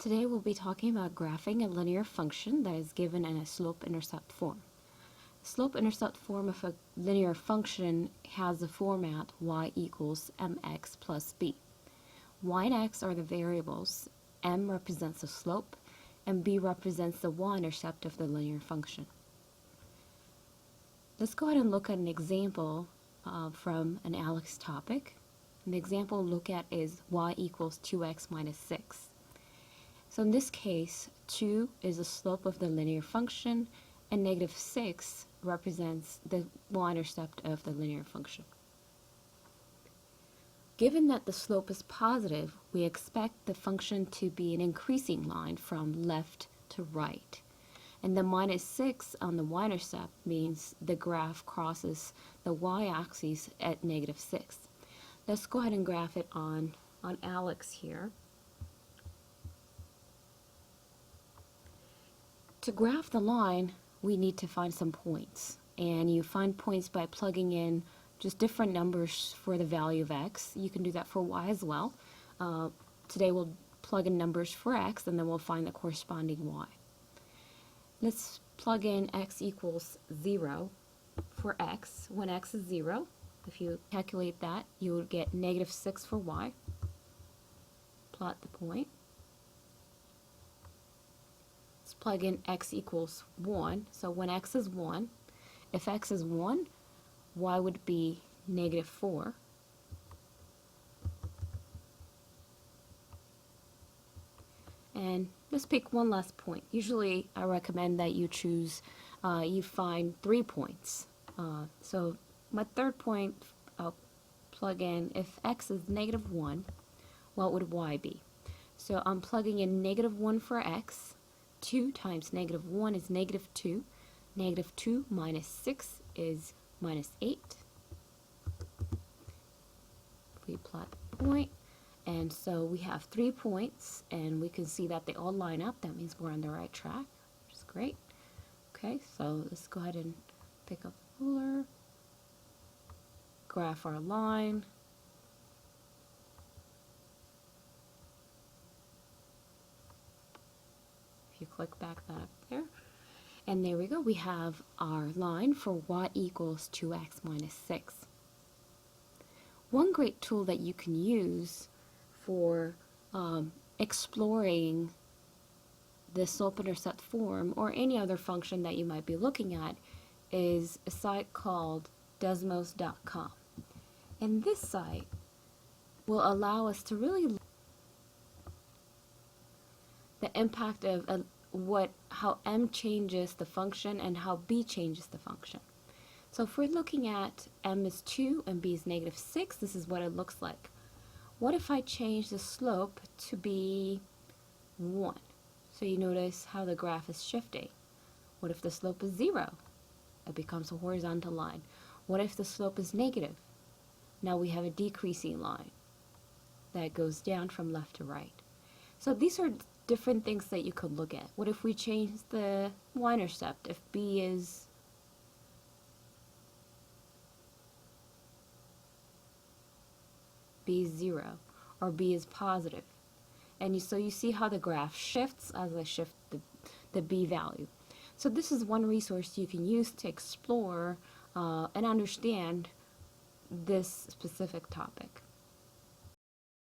Today we'll be talking about graphing a linear function that is given in a slope-intercept form. Slope-intercept form of a linear function has the format y equals mx plus b. Y and x are the variables, m represents the slope, and b represents the y-intercept of the linear function. Let's go ahead and look at an example from an ALEKS topic. And the example we'll look at is y equals 2x minus 6. So in this case, 2 is the slope of the linear function, and negative 6 represents the y-intercept of the linear function. Given that the slope is positive, we expect the function to be an increasing line from left to right. And the minus 6 on the y-intercept means the graph crosses the y-axis at negative 6. Let's go ahead and graph it on ALEKS here. To graph the line, we need to find some points. And you find points by plugging in just different numbers for the value of x. You can do that for y as well. Today we'll plug in numbers for x, and then we'll find the corresponding y. Let's plug in x equals 0 for x. When x is 0, if you calculate that, you would get negative 6 for y. Plot the point. Let's plug in x equals 1. So when x is 1, if x is 1, y would be negative 4. And let's pick one last point. Usually I recommend that you find 3 points. So my third point, I'll plug in, if x is negative 1, what would y be? So I'm plugging in negative 1 for x. 2 times negative 1 is negative 2. Negative 2 minus 6 is minus 8. We plot the point. And so we have 3 points, and we can see that they all line up. That means we're on the right track, which is great. Okay, so let's go ahead and pick up the ruler, graph our line. If you click back that up there, and there we go. We have our line for y equals 2x minus 6. One great tool that you can use for exploring the slope-intercept form or any other function that you might be looking at is a site called Desmos.com. And this site will allow us to really look at the impact of how m changes the function and how b changes the function. So if we're looking at m is 2 and b is negative 6, this is what it looks like. What if I change the slope to be 1? So you notice how the graph is shifting. What if the slope is 0? It becomes a horizontal line. What if the slope is negative? Now we have a decreasing line that goes down from left to right. So these are different things that you could look at. What if we change the y-intercept? If b is b is 0 or b is positive, and so you see how the graph shifts as I shift the b value. So this is one resource you can use to explore and understand this specific topic.